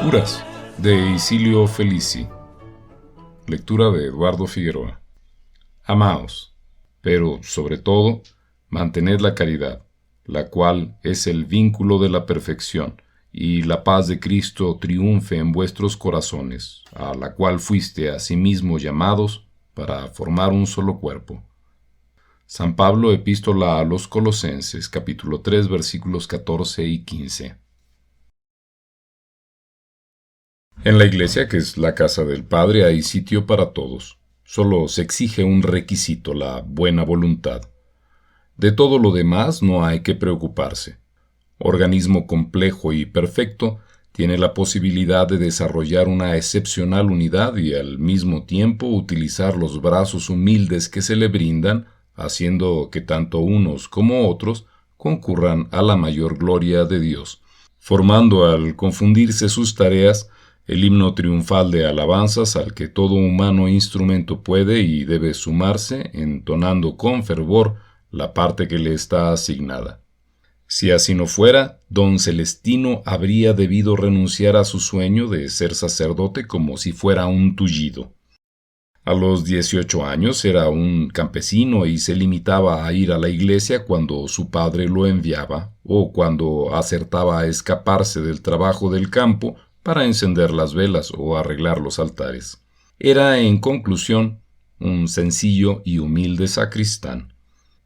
Curas, de Icilio Felici. Lectura de Eduardo Figueroa. Amaos, pero sobre todo, mantened la caridad, la cual es el vínculo de la perfección, y la paz de Cristo triunfe en vuestros corazones, a la cual fuiste asimismo llamados para formar un solo cuerpo. San Pablo, Epístola a los Colosenses, capítulo 3, versículos 14 y 15. En la iglesia, que es la casa del Padre, hay sitio para todos. Solo se exige un requisito, la buena voluntad. De todo lo demás no hay que preocuparse. Organismo complejo y perfecto, tiene la posibilidad de desarrollar una excepcional unidad y al mismo tiempo utilizar los brazos humildes que se le brindan, haciendo que tanto unos como otros concurran a la mayor gloria de Dios, formando al confundirse sus tareas el himno triunfal de alabanzas al que todo humano instrumento puede y debe sumarse, entonando con fervor la parte que le está asignada. Si así no fuera, don Celestino habría debido renunciar a su sueño de ser sacerdote como si fuera un tullido. A los 18 años era un campesino y se limitaba a ir a la iglesia cuando su padre lo enviaba o cuando acertaba a escaparse del trabajo del campo para encender las velas o arreglar los altares. Era, en conclusión, un sencillo y humilde sacristán.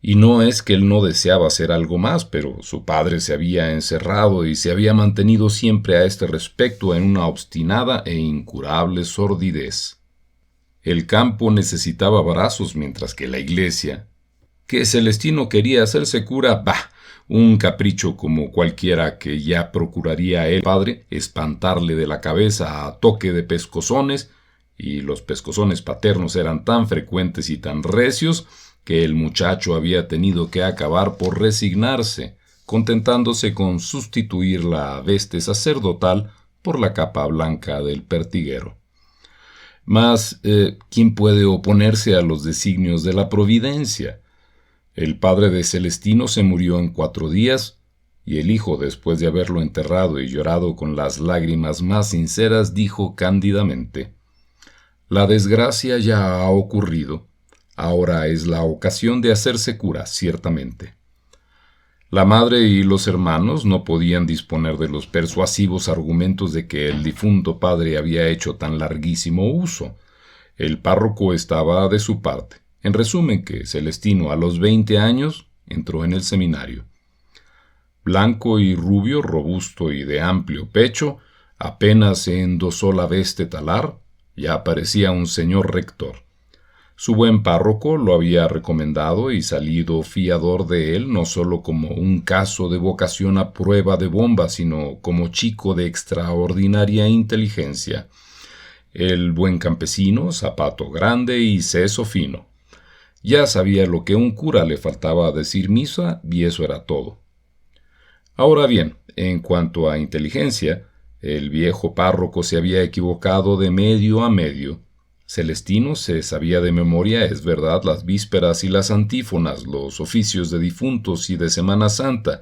Y no es que él no deseaba hacer algo más, pero su padre se había encerrado y se había mantenido siempre a este respecto en una obstinada e incurable sordidez. El campo necesitaba brazos, mientras que la iglesia... Que Celestino quería hacerse cura, un capricho como cualquiera que ya procuraría el padre espantarle de la cabeza a toque de pescozones, y los pescozones paternos eran tan frecuentes y tan recios que el muchacho había tenido que acabar por resignarse, contentándose con sustituir la veste sacerdotal por la capa blanca del pertiguero. Mas, ¿quién puede oponerse a los designios de la providencia? El padre de Celestino se murió en 4 días, y el hijo, después de haberlo enterrado y llorado con las lágrimas más sinceras, dijo cándidamente: «La desgracia ya ha ocurrido. Ahora es la ocasión de hacerse cura, ciertamente». La madre y los hermanos no podían disponer de los persuasivos argumentos de que el difunto padre había hecho tan larguísimo uso. El párroco estaba de su parte. En resumen, que Celestino a los 20 años entró en el seminario. Blanco y rubio, robusto y de amplio pecho, apenas se endosó la veste talar, ya parecía un señor rector. Su buen párroco lo había recomendado y salido fiador de él no solo como un caso de vocación a prueba de bomba, sino como chico de extraordinaria inteligencia. El buen campesino, zapato grande y seso fino. Ya sabía lo que a un cura le faltaba decir misa y eso era todo. Ahora bien, en cuanto a inteligencia, el viejo párroco se había equivocado de medio a medio. Celestino se sabía de memoria, es verdad, las vísperas y las antífonas, los oficios de difuntos y de Semana Santa,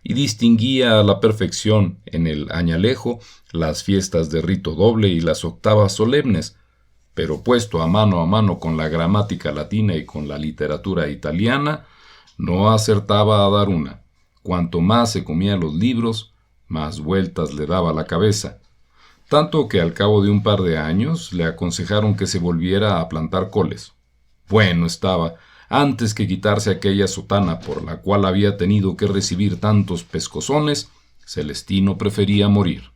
y distinguía a la perfección en el añalejo las fiestas de rito doble y las octavas solemnes, pero puesto a mano con la gramática latina y con la literatura italiana, no acertaba a dar una. Cuanto más se comía los libros, más vueltas le daba la cabeza. Tanto que al cabo de un par de años le aconsejaron que se volviera a plantar coles. Bueno estaba, antes que quitarse aquella sotana por la cual había tenido que recibir tantos pescozones, Celestino prefería morir.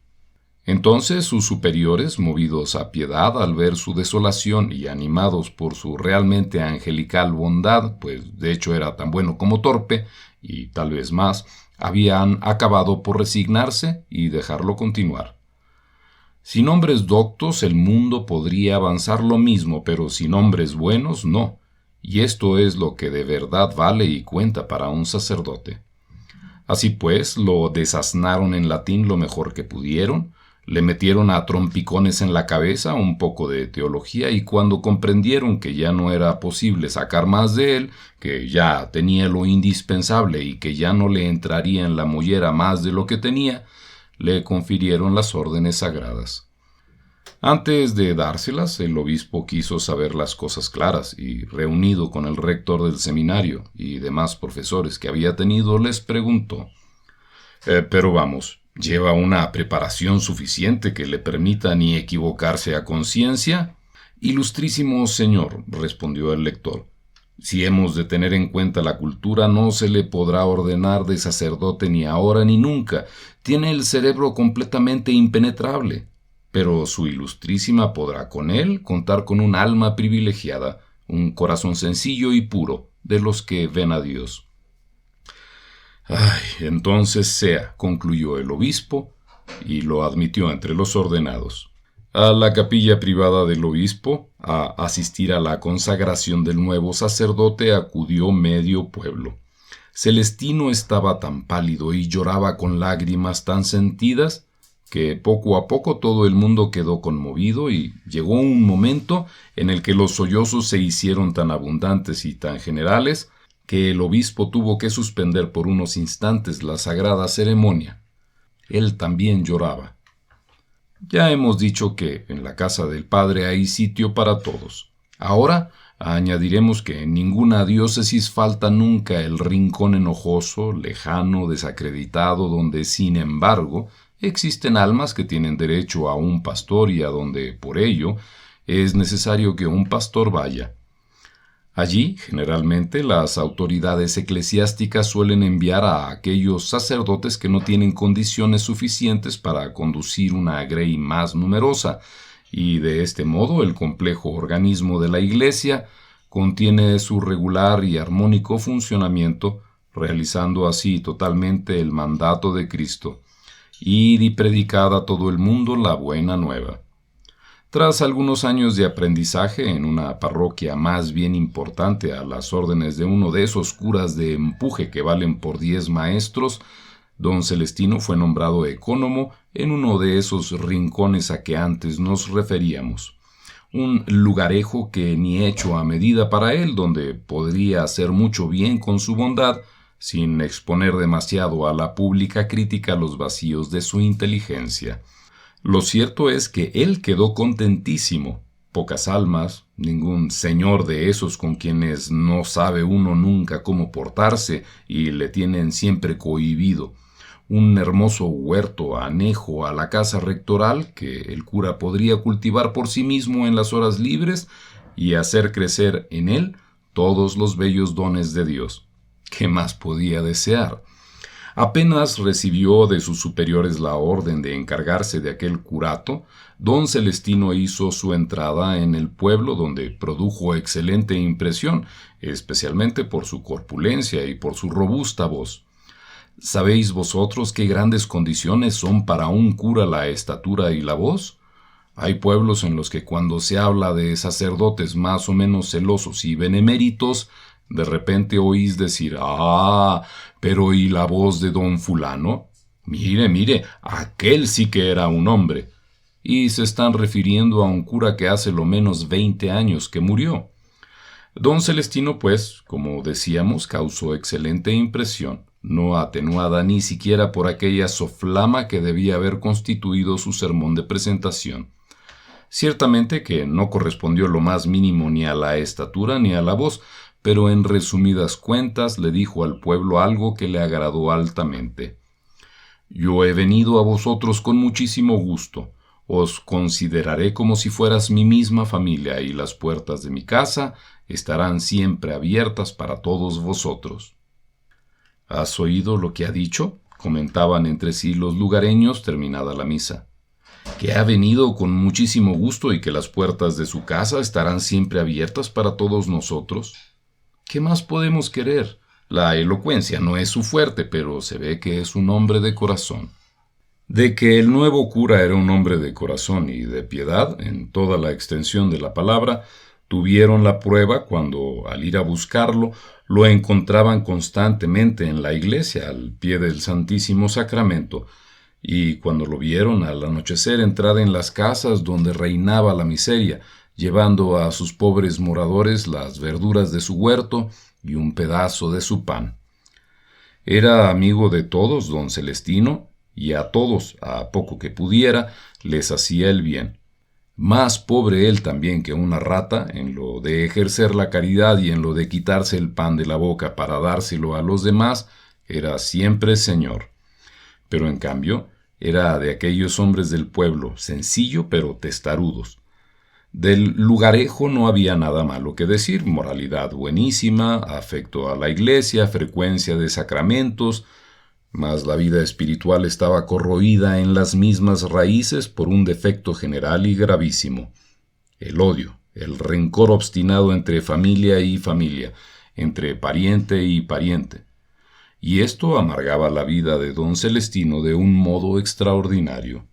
Entonces sus superiores, movidos a piedad al ver su desolación y animados por su realmente angelical bondad, pues de hecho era tan bueno como torpe, y tal vez más, habían acabado por resignarse y dejarlo continuar. Sin hombres doctos el mundo podría avanzar lo mismo, pero sin hombres buenos no, y esto es lo que de verdad vale y cuenta para un sacerdote. Así pues, lo desaznaron en latín lo mejor que pudieron, Le metieron a trompicones en la cabeza un poco de teología y cuando comprendieron que ya no era posible sacar más de él, que ya tenía lo indispensable y que ya no le entraría en la mollera más de lo que tenía, le confirieron las órdenes sagradas. Antes de dárselas, el obispo quiso saber las cosas claras y, reunido con el rector del seminario y demás profesores que había tenido, les preguntó: pero vamos, ¿lleva una preparación suficiente que le permita ni equivocarse a conciencia? Ilustrísimo señor, respondió el lector, si hemos de tener en cuenta la cultura, no se le podrá ordenar de sacerdote ni ahora ni nunca. Tiene el cerebro completamente impenetrable. Pero su ilustrísima podrá con él contar con un alma privilegiada, un corazón sencillo y puro, de los que ven a Dios. Ay, entonces sea, concluyó el obispo, y lo admitió entre los ordenados. A la capilla privada del obispo, a asistir a la consagración del nuevo sacerdote, acudió medio pueblo. Celestino estaba tan pálido y lloraba con lágrimas tan sentidas que poco a poco todo el mundo quedó conmovido y llegó un momento en el que los sollozos se hicieron tan abundantes y tan generales que el obispo tuvo que suspender por unos instantes la sagrada ceremonia. Él también lloraba. Ya hemos dicho que en la casa del Padre hay sitio para todos. Ahora añadiremos que en ninguna diócesis falta nunca el rincón enojoso, lejano, desacreditado, donde, sin embargo, existen almas que tienen derecho a un pastor y a donde, por ello, es necesario que un pastor vaya. Allí, generalmente, las autoridades eclesiásticas suelen enviar a aquellos sacerdotes que no tienen condiciones suficientes para conducir una grey más numerosa, y de este modo el complejo organismo de la Iglesia contiene su regular y armónico funcionamiento, realizando así totalmente el mandato de Cristo: id y predicad a todo el mundo la buena nueva. Tras algunos años de aprendizaje en una parroquia más bien importante a las órdenes de uno de esos curas de empuje que valen por 10 maestros, don Celestino fue nombrado ecónomo en uno de esos rincones a que antes nos referíamos. Un lugarejo que ni hecho a medida para él, donde podría hacer mucho bien con su bondad, sin exponer demasiado a la pública crítica los vacíos de su inteligencia. Lo cierto es que él quedó contentísimo. Pocas almas, ningún señor de esos con quienes no sabe uno nunca cómo portarse y le tienen siempre cohibido. Un hermoso huerto anejo a la casa rectoral que el cura podría cultivar por sí mismo en las horas libres y hacer crecer en él todos los bellos dones de Dios. ¿Qué más podía desear? Apenas recibió de sus superiores la orden de encargarse de aquel curato, don Celestino hizo su entrada en el pueblo, donde produjo excelente impresión, especialmente por su corpulencia y por su robusta voz. ¿Sabéis vosotros qué grandes condiciones son para un cura la estatura y la voz? Hay pueblos en los que cuando se habla de sacerdotes más o menos celosos y beneméritos, de repente oís decir: «Ah, pero ¿y la voz de don fulano? Mire, aquel sí que era un hombre». Y se están refiriendo a un cura que hace lo menos 20 años que murió. Don Celestino, pues, como decíamos, causó excelente impresión, no atenuada ni siquiera por aquella soflama que debía haber constituido su sermón de presentación. Ciertamente que no correspondió lo más mínimo ni a la estatura ni a la voz, pero en resumidas cuentas le dijo al pueblo algo que le agradó altamente. «Yo he venido a vosotros con muchísimo gusto. Os consideraré como si fueras mi misma familia y las puertas de mi casa estarán siempre abiertas para todos vosotros». «¿Has oído lo que ha dicho?», comentaban entre sí los lugareños terminada la misa. «Que ha venido con muchísimo gusto y que las puertas de su casa estarán siempre abiertas para todos nosotros». ¿Qué más podemos querer? La elocuencia no es su fuerte, pero se ve que es un hombre de corazón. De que el nuevo cura era un hombre de corazón y de piedad, en toda la extensión de la palabra, tuvieron la prueba cuando, al ir a buscarlo, lo encontraban constantemente en la iglesia, al pie del Santísimo Sacramento, Y cuando lo vieron al anochecer entrar en las casas donde reinaba la miseria, llevando a sus pobres moradores las verduras de su huerto y un pedazo de su pan. Era amigo de todos don Celestino, y a todos, a poco que pudiera, les hacía el bien. Más pobre él también que una rata en lo de ejercer la caridad y en lo de quitarse el pan de la boca para dárselo a los demás, era siempre señor. Pero en cambio, era de aquellos hombres del pueblo, sencillo pero testarudos. Del lugarejo no había nada malo que decir, moralidad buenísima, afecto a la iglesia, frecuencia de sacramentos, mas la vida espiritual estaba corroída en las mismas raíces por un defecto general y gravísimo: el odio, el rencor obstinado entre familia y familia, entre pariente y pariente. Y esto amargaba la vida de don Celestino de un modo extraordinario.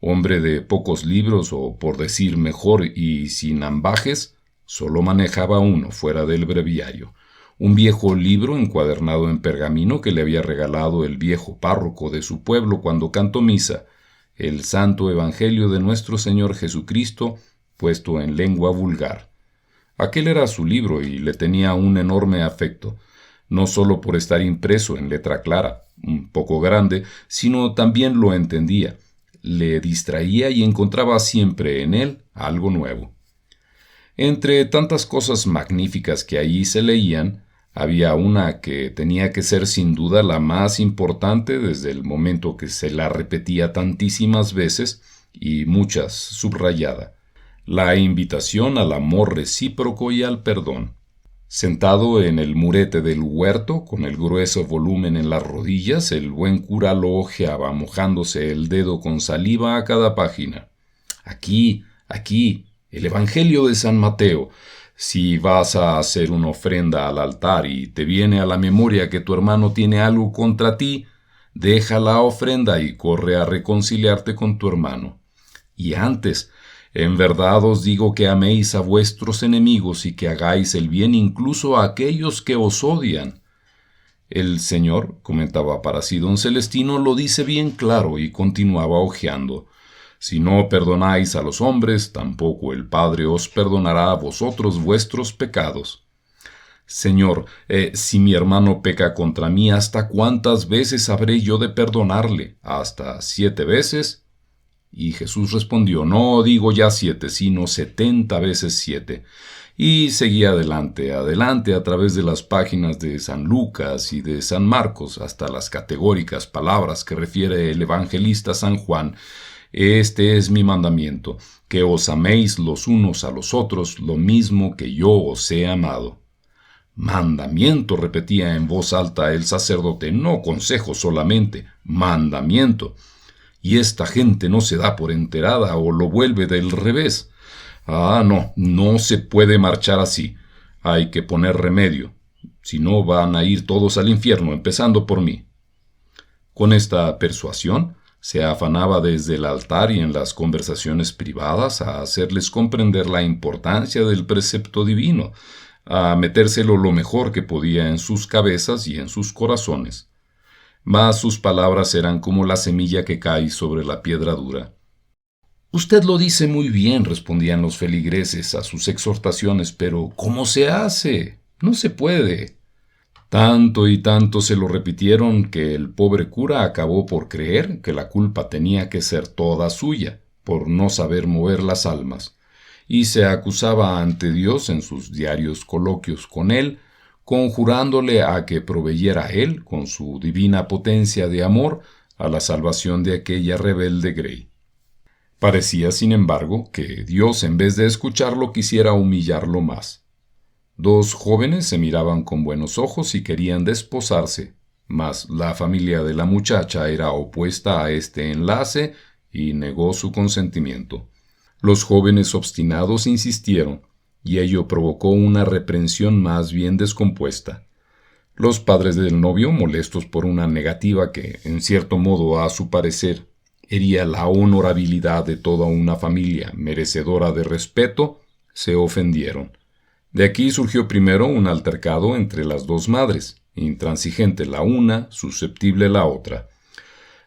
Hombre de pocos libros, o por decir mejor y sin ambajes, solo manejaba uno fuera del breviario, un viejo libro encuadernado en pergamino que le había regalado el viejo párroco de su pueblo cuando cantó misa, el Santo Evangelio de nuestro Señor Jesucristo, puesto en lengua vulgar. Aquel era su libro y le tenía un enorme afecto, no sólo por estar impreso en letra clara, un poco grande, sino también lo entendía, le distraía y encontraba siempre en él algo nuevo. Entre tantas cosas magníficas que allí se leían, había una que tenía que ser sin duda la más importante desde el momento que se la repetía tantísimas veces y muchas subrayada: la invitación al amor recíproco y al perdón. Sentado en el murete del huerto, con el grueso volumen en las rodillas, el buen cura lo hojeaba, mojándose el dedo con saliva a cada página. Aquí, el Evangelio de San Mateo. Si vas a hacer una ofrenda al altar y te viene a la memoria que tu hermano tiene algo contra ti, deja la ofrenda y corre a reconciliarte con tu hermano. Y antes, en verdad os digo que améis a vuestros enemigos y que hagáis el bien incluso a aquellos que os odian. El Señor, comentaba para sí don Celestino, lo dice bien claro, y continuaba hojeando: si no perdonáis a los hombres, tampoco el Padre os perdonará a vosotros vuestros pecados. Señor, si mi hermano peca contra mí, ¿hasta cuántas veces habré yo de perdonarle? ¿Hasta 7 veces? Y Jesús respondió: no digo ya 7, sino 70 veces 7. Y seguía adelante a través de las páginas de San Lucas y de San Marcos, hasta las categóricas palabras que refiere el evangelista San Juan: este es mi mandamiento, que os améis los unos a los otros lo mismo que yo os he amado. Mandamiento, repetía en voz alta el sacerdote, no consejo solamente, mandamiento. Y esta gente no se da por enterada o lo vuelve del revés. No se puede marchar así. Hay que poner remedio. Si no, van a ir todos al infierno, empezando por mí. Con esta persuasión, se afanaba desde el altar y en las conversaciones privadas a hacerles comprender la importancia del precepto divino, a metérselo lo mejor que podía en sus cabezas y en sus corazones. Mas sus palabras eran como la semilla que cae sobre la piedra dura. Usted lo dice muy bien, respondían los feligreses a sus exhortaciones, pero ¿cómo se hace? No se puede. Tanto y tanto se lo repitieron que el pobre cura acabó por creer que la culpa tenía que ser toda suya, por no saber mover las almas, y se acusaba ante Dios en sus diarios coloquios con él, conjurándole a que proveyera él, con su divina potencia de amor, a la salvación de aquella rebelde Grey. Parecía, sin embargo, que Dios, en vez de escucharlo, quisiera humillarlo más. 2 jóvenes se miraban con buenos ojos y querían desposarse, mas la familia de la muchacha era opuesta a este enlace y negó su consentimiento. Los jóvenes obstinados insistieron, y ello provocó una reprensión más bien descompuesta. Los padres del novio, molestos por una negativa que, en cierto modo, a su parecer, hería la honorabilidad de toda una familia merecedora de respeto, se ofendieron. De aquí surgió primero un altercado entre las 2 madres, intransigente la una, susceptible la otra.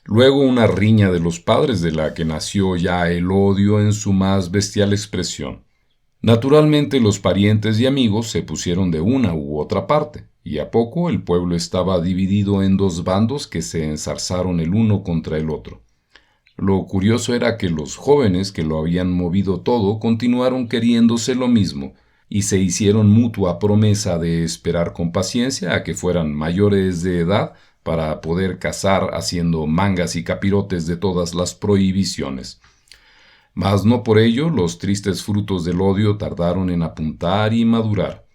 Luego una riña de los padres de la que nació ya el odio en su más bestial expresión. Naturalmente los parientes y amigos se pusieron de una u otra parte, y a poco el pueblo estaba dividido en dos bandos que se enzarzaron el uno contra el otro. Lo curioso era que los jóvenes que lo habían movido todo continuaron queriéndose lo mismo, y se hicieron mutua promesa de esperar con paciencia a que fueran mayores de edad para poder cazar haciendo mangas y capirotes de todas las prohibiciones. Mas no por ello los tristes frutos del odio tardaron en apuntar y madurar.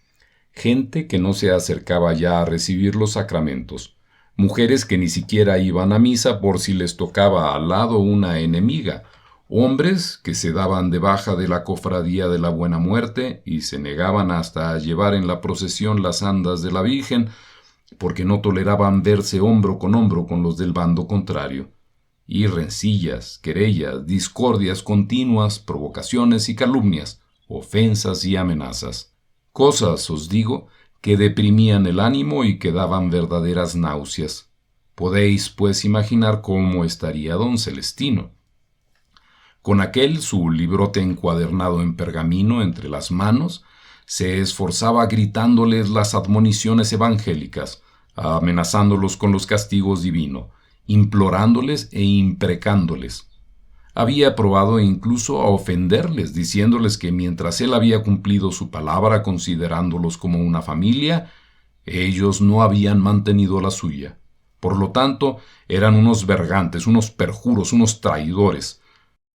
Gente que no se acercaba ya a recibir los sacramentos, mujeres que ni siquiera iban a misa por si les tocaba al lado una enemiga, hombres que se daban de baja de la cofradía de la Buena Muerte y se negaban hasta a llevar en la procesión las andas de la Virgen, porque no toleraban verse hombro con los del bando contrario. Y rencillas, querellas, discordias continuas, provocaciones y calumnias, ofensas y amenazas. Cosas, os digo, que deprimían el ánimo y que daban verdaderas náuseas. Podéis, pues, imaginar cómo estaría don Celestino. Con aquel su librote encuadernado en pergamino entre las manos, se esforzaba gritándoles las admoniciones evangélicas, amenazándolos con los castigos divinos, implorándoles e imprecándoles. Había probado incluso a ofenderles, diciéndoles que mientras él había cumplido su palabra considerándolos como una familia, ellos no habían mantenido la suya. Por lo tanto, eran unos bergantes, unos perjuros, unos traidores.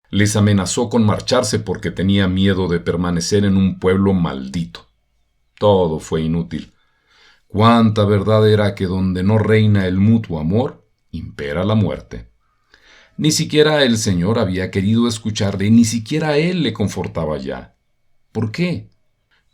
Les amenazó con marcharse porque tenía miedo de permanecer en un pueblo maldito. Todo fue inútil. Cuánta verdad era que donde no reina el mutuo amor, impera la muerte. Ni siquiera el Señor había querido escucharle, ni siquiera él le confortaba ya. ¿Por qué?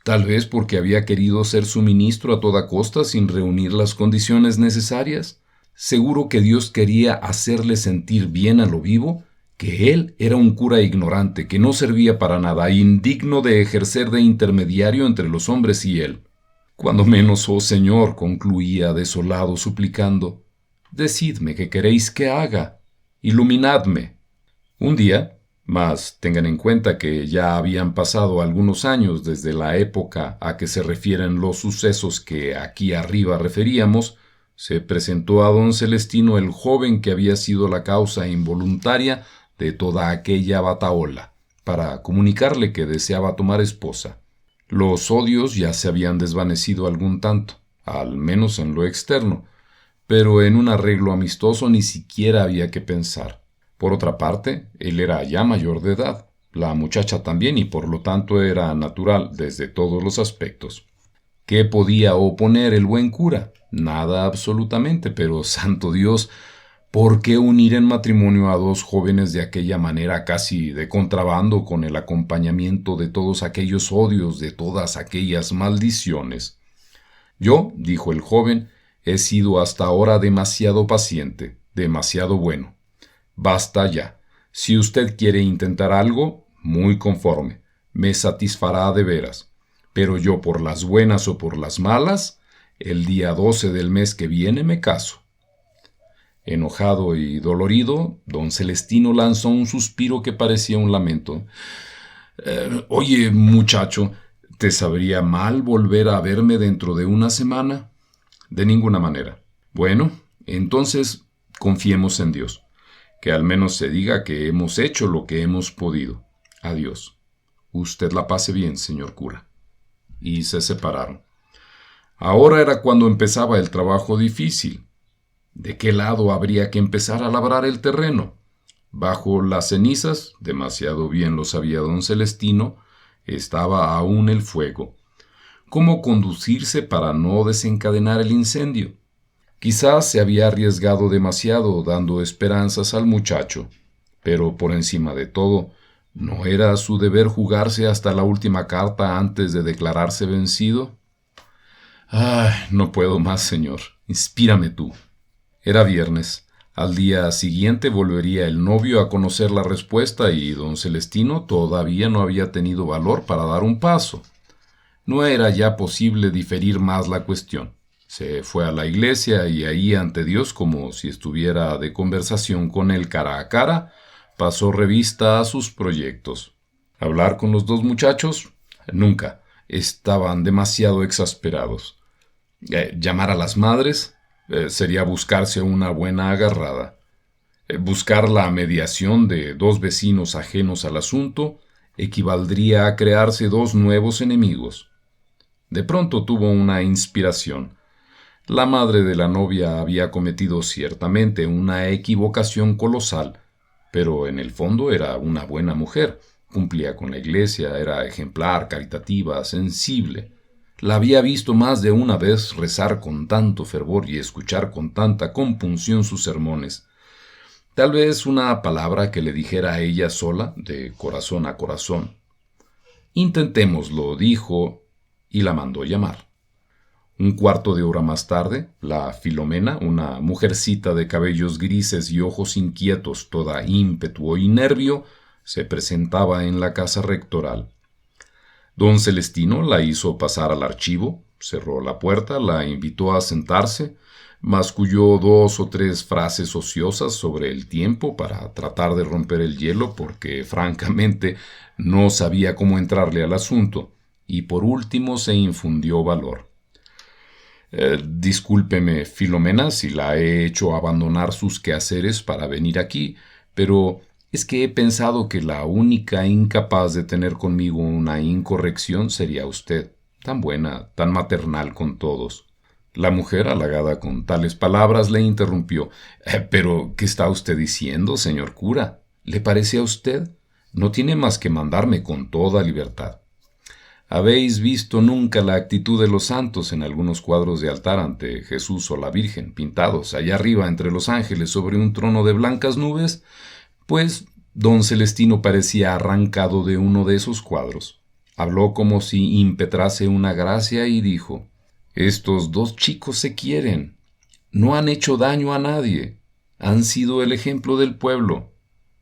Tal vez porque había querido ser su ministro a toda costa sin reunir las condiciones necesarias. Seguro que Dios quería hacerle sentir bien a lo vivo, que él era un cura ignorante, que no servía para nada, indigno de ejercer de intermediario entre los hombres y él. Cuando menos, oh Señor, concluía desolado suplicando, decidme qué queréis que haga, iluminadme. Un día, mas tengan en cuenta que ya habían pasado algunos años desde la época a que se refieren los sucesos que aquí arriba referíamos, se presentó a don Celestino el joven que había sido la causa involuntaria de toda aquella batahola, para comunicarle que deseaba tomar esposa. Los odios ya se habían desvanecido algún tanto, al menos en lo externo, pero en un arreglo amistoso ni siquiera había que pensar. Por otra parte, él era ya mayor de edad, la muchacha también, y por lo tanto era natural desde todos los aspectos. ¿Qué podía oponer el buen cura? Nada absolutamente, pero santo Dios, ¿por qué unir en matrimonio a dos jóvenes de aquella manera casi de contrabando con el acompañamiento de todos aquellos odios, de todas aquellas maldiciones? Yo, dijo el joven, he sido hasta ahora demasiado paciente, demasiado bueno. Basta ya. Si usted quiere intentar algo, muy conforme, me satisfará de veras. Pero yo por las buenas o por las malas, el día 12 del mes que viene me caso. Enojado y dolorido, don Celestino lanzó un suspiro que parecía un lamento. Oye, muchacho, ¿te sabría mal volver a verme dentro de una semana? De ninguna manera. Bueno, entonces confiemos en Dios. Que al menos se diga que hemos hecho lo que hemos podido. Adiós. Usted la pase bien, señor cura. Y se separaron. Ahora era cuando empezaba el trabajo difícil. ¿De qué lado habría que empezar a labrar el terreno? Bajo las cenizas, demasiado bien lo sabía don Celestino, estaba aún el fuego. ¿Cómo conducirse para no desencadenar el incendio? Quizás se había arriesgado demasiado dando esperanzas al muchacho, pero por encima de todo, ¿no era su deber jugarse hasta la última carta antes de declararse vencido? ¡Ay, no puedo más, señor! Inspírame tú. Era viernes. Al día siguiente volvería el novio a conocer la respuesta y don Celestino todavía no había tenido valor para dar un paso. No era ya posible diferir más la cuestión. Se fue a la iglesia y ahí ante Dios, como si estuviera de conversación con él cara a cara, pasó revista a sus proyectos. ¿Hablar con los dos muchachos? Nunca. Estaban demasiado exasperados. Llamar a las madres sería buscarse una buena agarrada. Buscar la mediación de dos vecinos ajenos al asunto equivaldría a crearse dos nuevos enemigos. De pronto tuvo una inspiración. La madre de la novia había cometido ciertamente una equivocación colosal, pero en el fondo era una buena mujer. Cumplía con la iglesia, era ejemplar, caritativa, sensible. La había visto más de una vez rezar con tanto fervor y escuchar con tanta compunción sus sermones. Tal vez una palabra que le dijera a ella sola, de corazón a corazón. Intentémoslo, dijo, y la mandó llamar. Un cuarto de hora más tarde, la Filomena, una mujercita de cabellos grises y ojos inquietos, toda ímpetu y nervio, se presentaba en la casa rectoral. Don Celestino la hizo pasar al archivo, cerró la puerta, la invitó a sentarse, masculló 2 o 3 frases ociosas sobre el tiempo para tratar de romper el hielo porque, francamente, no sabía cómo entrarle al asunto, y por último se infundió valor. Discúlpeme, Filomena, si la he hecho abandonar sus quehaceres para venir aquí, pero es que he pensado que la única incapaz de tener conmigo una incorrección sería usted, tan buena, tan maternal con todos. La mujer, halagada con tales palabras, le interrumpió. Pero, ¿qué está usted diciendo, señor cura? ¿Le parece a usted? No tiene más que mandarme con toda libertad. ¿Habéis visto nunca la actitud de los santos en algunos cuadros de altar ante Jesús o la Virgen, pintados allá arriba entre los ángeles sobre un trono de blancas nubes? Pues don Celestino parecía arrancado de uno de esos cuadros. Habló como si impetrase una gracia y dijo: estos dos chicos se quieren. No han hecho daño a nadie. Han sido el ejemplo del pueblo.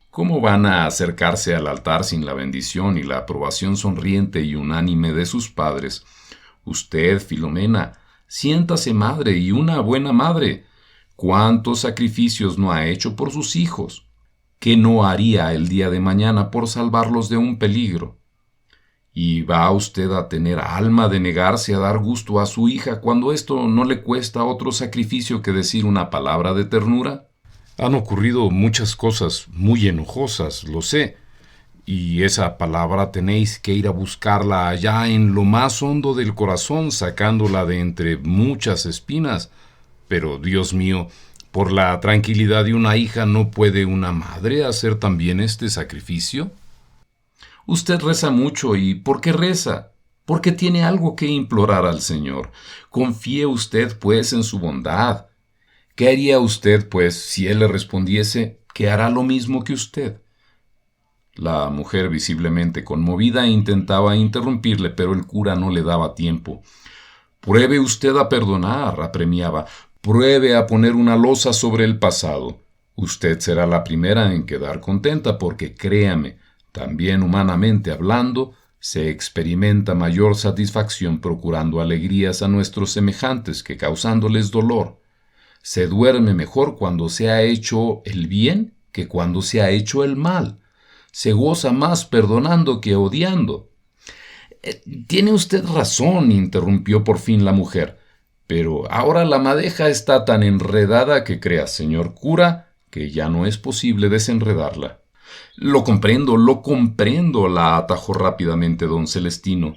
¿Cómo van a acercarse al altar sin la bendición y la aprobación sonriente y unánime de sus padres? Usted, Filomena, siéntase madre y una buena madre. ¿Cuántos sacrificios no ha hecho por sus hijos? ¿Qué no haría el día de mañana por salvarlos de un peligro? ¿Y va usted a tener alma de negarse a dar gusto a su hija cuando esto no le cuesta otro sacrificio que decir una palabra de ternura? Han ocurrido muchas cosas muy enojosas, lo sé, y esa palabra tenéis que ir a buscarla allá en lo más hondo del corazón, sacándola de entre muchas espinas. Pero, Dios mío, por la tranquilidad de una hija, ¿no puede una madre hacer también este sacrificio? Usted reza mucho, ¿y por qué reza? Porque tiene algo que implorar al Señor. Confíe usted, pues, en su bondad. ¿Qué haría usted, pues, si él le respondiese que hará lo mismo que usted? La mujer, visiblemente conmovida, intentaba interrumpirle, pero el cura no le daba tiempo. Pruebe usted a perdonar, apremiaba. Pruebe a poner una losa sobre el pasado. Usted será la primera en quedar contenta, porque créame, también humanamente hablando, se experimenta mayor satisfacción procurando alegrías a nuestros semejantes que causándoles dolor. Se duerme mejor cuando se ha hecho el bien que cuando se ha hecho el mal. Se goza más perdonando que odiando. Tiene usted razón, interrumpió por fin la mujer, pero ahora la madeja está tan enredada que crea, señor cura, que ya no es posible desenredarla. Lo comprendo, la atajó rápidamente don Celestino.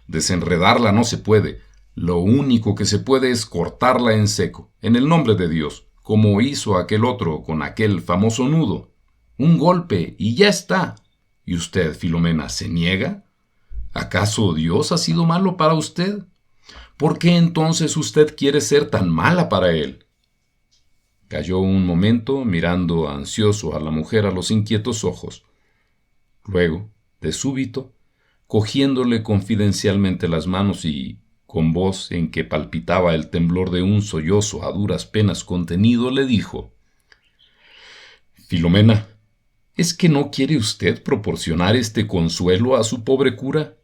Desenredarla no se puede. Lo único que se puede es cortarla en seco, en el nombre de Dios, como hizo aquel otro con aquel famoso nudo. Un golpe y ya está. ¿Y usted, Filomena, se niega? ¿Acaso Dios ha sido malo para usted? ¿Por qué entonces usted quiere ser tan mala para él? Calló un momento, mirando ansioso a la mujer a los inquietos ojos. Luego, de súbito, cogiéndole confidencialmente las manos y, con voz en que palpitaba el temblor de un sollozo a duras penas contenido, le dijo: Filomena, ¿es que no quiere usted proporcionar este consuelo a su pobre cura?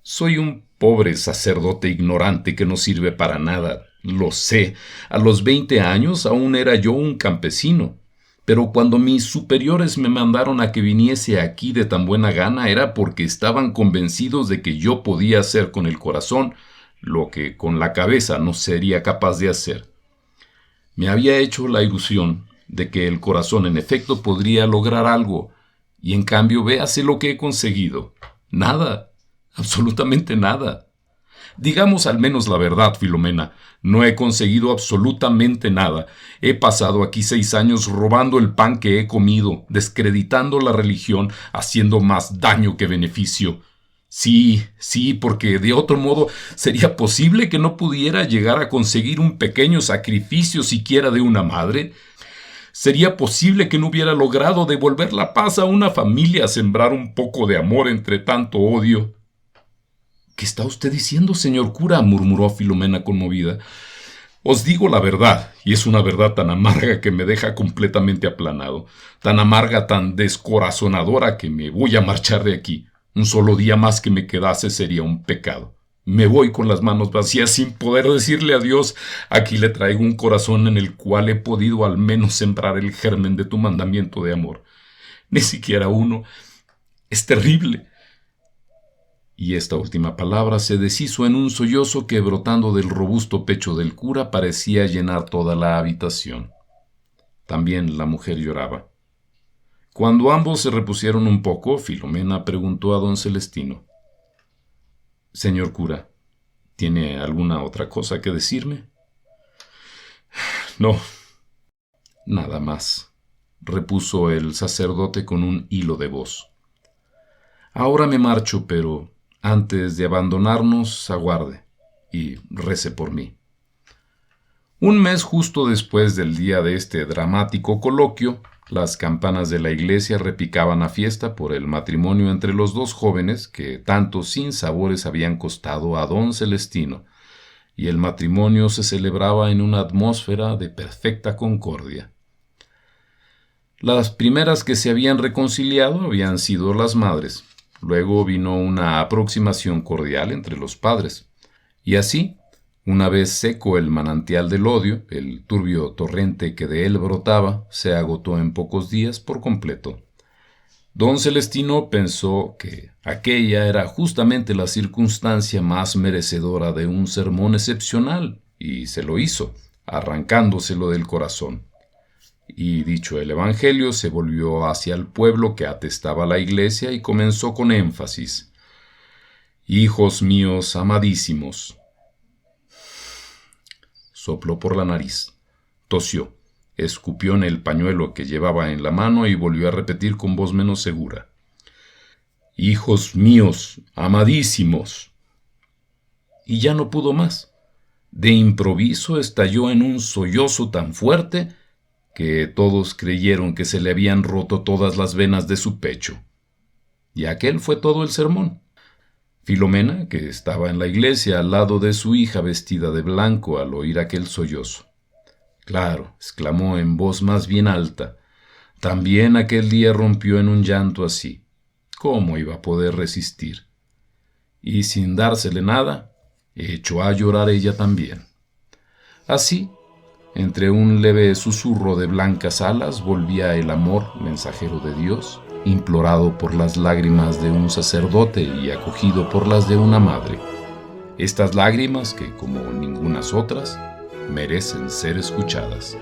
Soy un pobre sacerdote ignorante que no sirve para nada. Lo sé, a los 20 años aún era yo un campesino, pero cuando mis superiores me mandaron a que viniese aquí de tan buena gana era porque estaban convencidos de que yo podía hacer con el corazón lo que con la cabeza no sería capaz de hacer. Me había hecho la ilusión de que el corazón en efecto podría lograr algo, y en cambio véase lo que he conseguido. Nada, absolutamente nada. Digamos al menos la verdad, Filomena, no he conseguido absolutamente nada. He pasado aquí 6 años robando el pan que he comido, descreditando la religión, haciendo más daño que beneficio. Sí, porque de otro modo sería posible que no pudiera llegar a conseguir un pequeño sacrificio siquiera de una madre. ¿Sería posible que no hubiera logrado devolver la paz a una familia, sembrar un poco de amor entre tanto odio? ¿Qué está usted diciendo, señor cura?, murmuró Filomena conmovida. Os digo la verdad, y es una verdad tan amarga que me deja completamente aplanado, tan amarga, tan descorazonadora que me voy a marchar de aquí. Un solo día más que me quedase sería un pecado. Me voy con las manos vacías sin poder decirle adiós. Aquí le traigo un corazón en el cual he podido al menos sembrar el germen de tu mandamiento de amor. Ni siquiera uno. Es terrible. Y esta última palabra se deshizo en un sollozo que, brotando del robusto pecho del cura, parecía llenar toda la habitación. También la mujer lloraba. Cuando ambos se repusieron un poco, Filomena preguntó a don Celestino: «Señor cura, ¿tiene alguna otra cosa que decirme?» «No, nada más», repuso el sacerdote con un hilo de voz. «Ahora me marcho, pero antes de abandonarnos, aguarde y rece por mí». Un mes justo después del día de este dramático coloquio, las campanas de la iglesia repicaban a fiesta por el matrimonio entre los dos jóvenes que tantos sinsabores habían costado a don Celestino, y el matrimonio se celebraba en una atmósfera de perfecta concordia. Las primeras que se habían reconciliado habían sido las madres. Luego vino una aproximación cordial entre los padres. Y así, una vez seco el manantial del odio, el turbio torrente que de él brotaba se agotó en pocos días por completo. Don Celestino pensó que aquella era justamente la circunstancia más merecedora de un sermón excepcional, y se lo hizo, arrancándoselo del corazón. Y dicho el evangelio, se volvió hacia el pueblo que atestaba la iglesia y comenzó con énfasis: «Hijos míos amadísimos». Sopló por la nariz, tosió, escupió en el pañuelo que llevaba en la mano y volvió a repetir con voz menos segura: «Hijos míos amadísimos». Y ya no pudo más. De improviso estalló en un sollozo tan fuerte que todos creyeron que se le habían roto todas las venas de su pecho. Y aquel fue todo el sermón. Filomena, que estaba en la iglesia al lado de su hija vestida de blanco al oír aquel sollozo. Claro, exclamó en voz más bien alta, también aquel día rompió en un llanto así. ¿Cómo iba a poder resistir? Y sin dársele nada, echó a llorar ella también. Así, entre un leve susurro de blancas alas, volvía el amor, mensajero de Dios, implorado por las lágrimas de un sacerdote y acogido por las de una madre. Estas lágrimas que, como ningunas otras, merecen ser escuchadas.